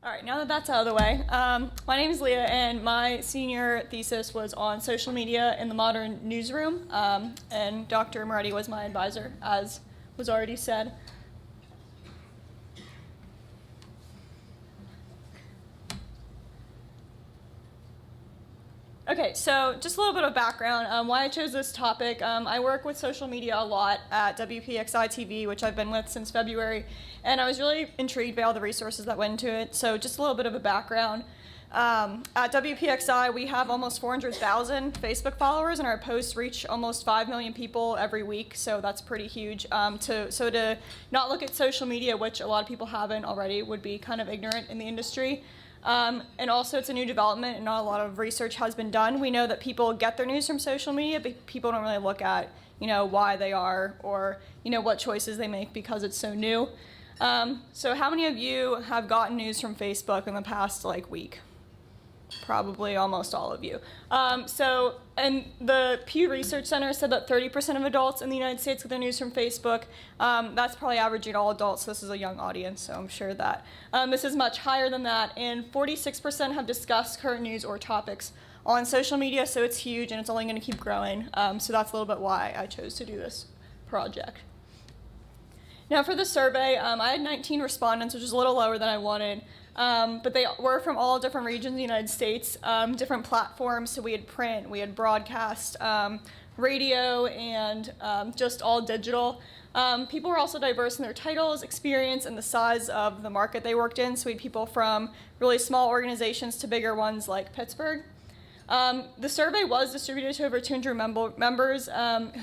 All right, now that that's out of the way, my name is Leah, and my senior thesis was on social media in the modern newsroom, and Dr. Moretti was my advisor, as was already said. Okay, so just a little bit of background, why I chose this topic. I work with social media a lot at WPXI TV, which I've been with since February, and I was really intrigued by all the resources that went into it. So just a little bit of a background. At WPXI, we have almost 400,000 Facebook followers, and our posts reach almost 5 million people every week, so that's pretty huge. To not look at social media, which a lot of people haven't already, would be kind of ignorant in the industry. And also it's a new development and not a lot of research has been done. We know that people get their news from social media, but people don't really look at, why they are or, what choices they make because it's so new. So how many of you have gotten news from Facebook in the past week? Probably almost all of you. And the Pew Research Center said that 30% of adults in the United States get their news from Facebook. That's probably averaging all adults, so this is a young audience, so I'm sure that this is much higher than that. And 46% have discussed current news or topics on social media, so it's huge and it's only going to keep growing. So that's a little bit why I chose to do this project. Now for the survey, I had 19 respondents, which is a little lower than I wanted. But they were from all different regions of the United States, different platforms. So we had print, we had broadcast, radio, and just all digital. People were also diverse in their titles, experience, and the size of the market they worked in. So we had people from really small organizations to bigger ones like Pittsburgh. The survey was distributed to over 200 members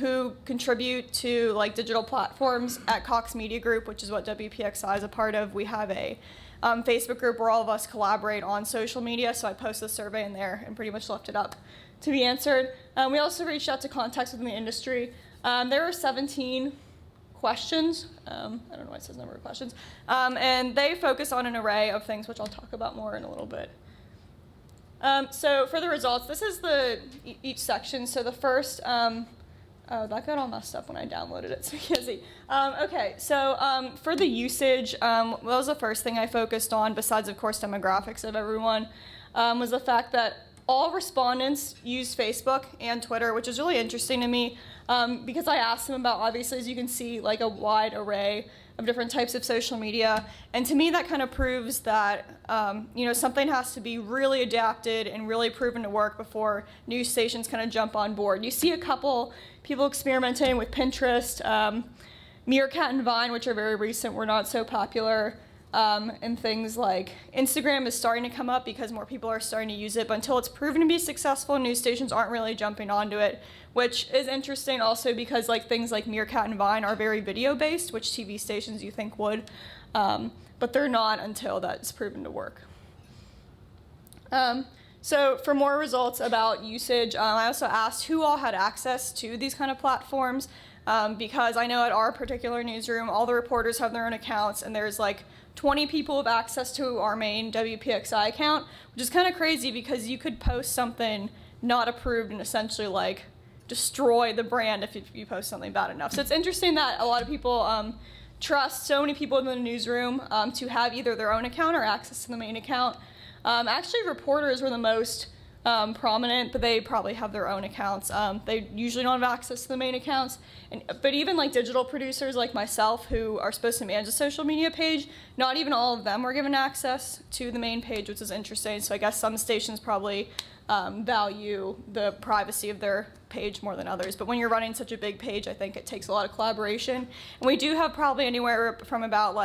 who contribute to digital platforms at Cox Media Group, which is what WPXI is a part of. We have a Facebook group where all of us collaborate on social media, so I posted the survey in there and pretty much left it up to be answered. We also reached out to contacts within the industry. There were 17 questions. I don't know why it says number of questions. And they focus on an array of things, which I'll talk about more in a little bit. So for the results, this is each section. So the first, oh, that got all messed up when I downloaded it, so you can't see. Okay, so for the usage, that was the first thing I focused on, besides, of course, demographics of everyone, was the fact that all respondents use Facebook and Twitter, which is really interesting to me, because I asked them about, obviously, as you can see, a wide array of different types of social media. And to me, that kind of proves that, something has to be really adapted and really proven to work before news stations kind of jump on board. You see a couple people experimenting with Pinterest, Meerkat and Vine, which are very recent, were not so popular. And things like Instagram is starting to come up because more people are starting to use it, but until it's proven to be successful, news stations aren't really jumping onto it, which is interesting also because things like Meerkat and Vine are very video-based, which TV stations you think would, but they're not until that's proven to work. So for more results about usage, I also asked who all had access to these kind of platforms, because I know at our particular newsroom, all the reporters have their own accounts, and there's 20 people have access to our main WPXI account, which is kind of crazy because you could post something not approved and essentially destroy the brand if you post something bad enough. So it's interesting that a lot of people trust so many people in the newsroom to have either their own account or access to the main account. Actually, reporters were the most prominent, but they probably have their own accounts. They usually don't have access to the main accounts. But even digital producers like myself who are supposed to manage a social media page, not even all of them were given access to the main page, which is interesting. So I guess some stations probably value the privacy of their page more than others. But when you're running such a big page, I think it takes a lot of collaboration. And we do have probably anywhere from about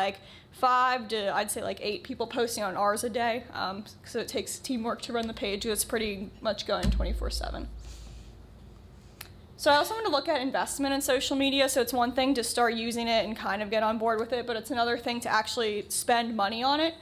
5 to I'd say 8 people posting on ours a day. So it takes teamwork to run the page. It's pretty much going 24/7. So I also want to look at investment in social media. So it's one thing to start using it and kind of get on board with it, but it's another thing to actually spend money on it.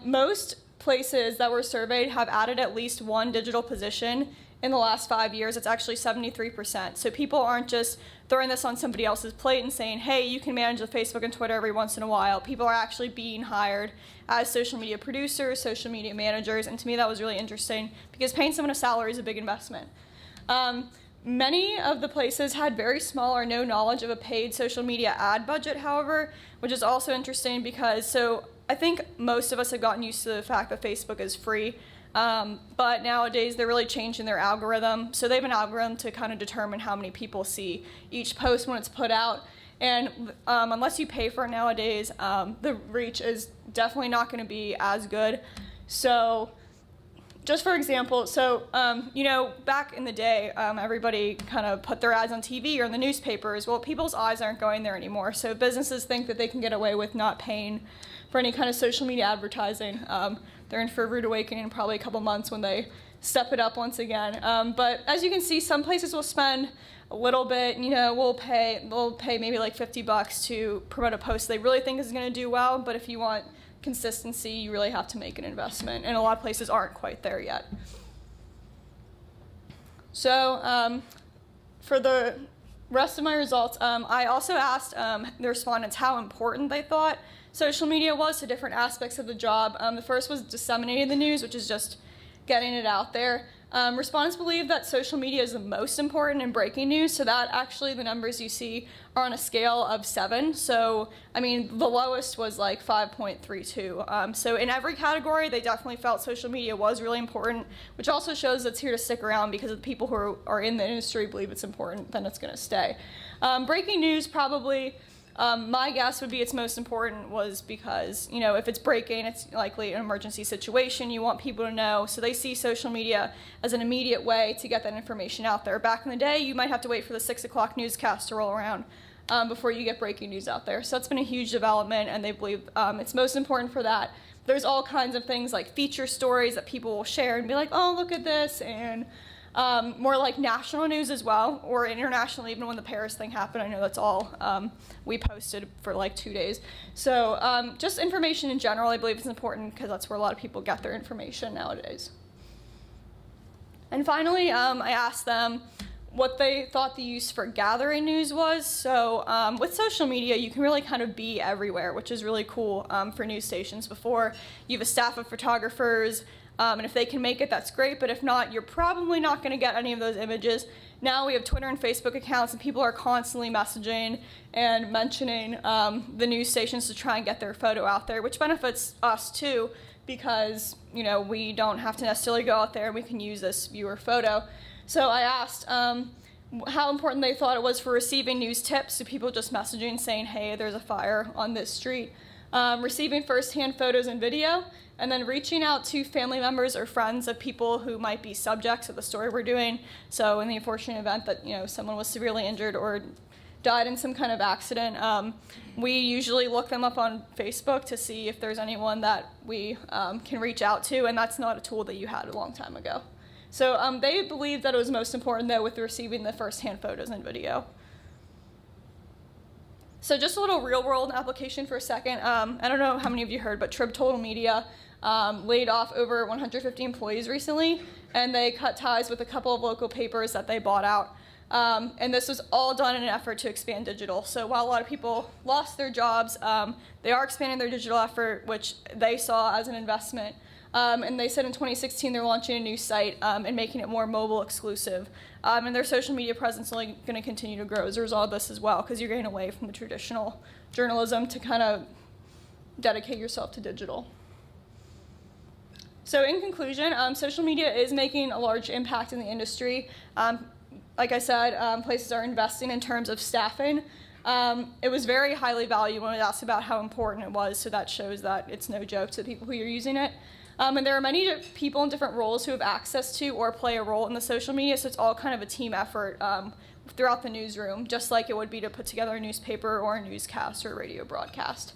Most places that were surveyed have added at least one digital position in the last 5 years. It's actually 73%. So people aren't just throwing this on somebody else's plate and saying, hey, you can manage the Facebook and Twitter every once in a while. People are actually being hired as social media producers, social media managers, and to me that was really interesting because paying someone a salary is a big investment. Many of the places had very small or no knowledge of a paid social media ad budget, however, which is also interesting because I think most of us have gotten used to the fact that Facebook is free, but nowadays they're really changing their algorithm. So they have an algorithm to kind of determine how many people see each post when it's put out. And unless you pay for it nowadays, the reach is definitely not going to be as good. So just for example, back in the day, everybody kind of put their ads on TV or in the newspapers. Well, people's eyes aren't going there anymore. So businesses think that they can get away with not paying for any kind of social media advertising. They're in for a rude awakening in probably a couple months when they step it up once again. But as you can see, some places will spend a little bit, they'll pay maybe like $50 to promote a post they really think is going to do well, but if you want consistency, you really have to make an investment, and a lot of places aren't quite there yet. So for the rest of my results, I also asked the respondents how important they thought social media was to different aspects of the job. The first was disseminating the news, which is just getting it out there. Respondents believe that social media is the most important in breaking news, so that actually the numbers you see are on a scale of 7. So, the lowest was like 5.32. So in every category, they definitely felt social media was really important, which also shows it's here to stick around because the people who are in the industry believe it's important, then it's going to stay. Breaking news probably, my guess would be it's most important was because, if it's breaking, it's likely an emergency situation. You want people to know, so they see social media as an immediate way to get that information out there. Back in the day, you might have to wait for the 6 o'clock newscast to roll around before you get breaking news out there. So that's been a huge development, and they believe it's most important for that. There's all kinds of things like feature stories that people will share and be like, oh, look at this, and more like national news as well, or international, even when the Paris thing happened. I know that's all we posted for like 2 days. So just information in general, I believe is important because that's where a lot of people get their information nowadays. And finally, I asked them what they thought the use for gathering news was. So with social media, you can really kind of be everywhere, which is really cool for news stations. Before, you have a staff of photographers, and if they can make it, that's great, but if not, you're probably not going to get any of those images. Now we have Twitter and Facebook accounts, and people are constantly messaging and mentioning the news stations to try and get their photo out there, which benefits us too, because we don't have to necessarily go out there and we can use this viewer photo. So I asked how important they thought it was for receiving news tips, so people just messaging saying, hey, there's a fire on this street, receiving firsthand photos and video, and then reaching out to family members or friends of people who might be subjects of the story we're doing. So in the unfortunate event that someone was severely injured or died in some kind of accident, we usually look them up on Facebook to see if there's anyone that we can reach out to, and that's not a tool that you had a long time ago. So they believed that it was most important, though, with receiving the first-hand photos and video. So just a little real-world application for a second. I don't know how many of you heard, but Trib Total Media laid off over 150 employees recently, and they cut ties with a couple of local papers that they bought out. And this was all done in an effort to expand digital. So while a lot of people lost their jobs, they are expanding their digital effort, which they saw as an investment. And they said in 2016 they're launching a new site and making it more mobile exclusive. And their social media presence is only going to continue to grow as a result of this as well, because you're getting away from the traditional journalism to kind of dedicate yourself to digital. So in conclusion, social media is making a large impact in the industry. Like I said, places are investing in terms of staffing. It was very highly valued when I was asked about how important it was, so that shows that it's no joke to the people who are using it. And there are many people in different roles who have access to or play a role in the social media, so it's all kind of a team effort throughout the newsroom, just like it would be to put together a newspaper or a newscast or a radio broadcast.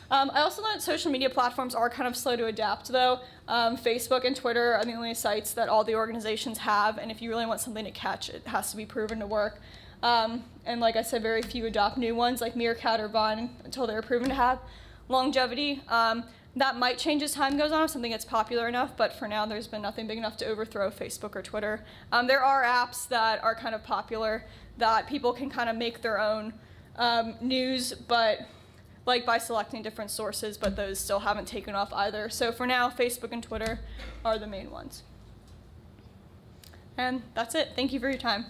I also know that social media platforms are kind of slow to adapt, though. Facebook and Twitter are the only sites that all the organizations have, and if you really want something to catch, it has to be proven to work. And like I said, very few adopt new ones like Meerkat or Vine until they're proven to have longevity. That might change as time goes on if something gets popular enough, but for now there's been nothing big enough to overthrow Facebook or Twitter. There are apps that are kind of popular that people can kind of make their own news, but like by selecting different sources, but those still haven't taken off either. So for now, Facebook and Twitter are the main ones. And that's it. Thank you for your time.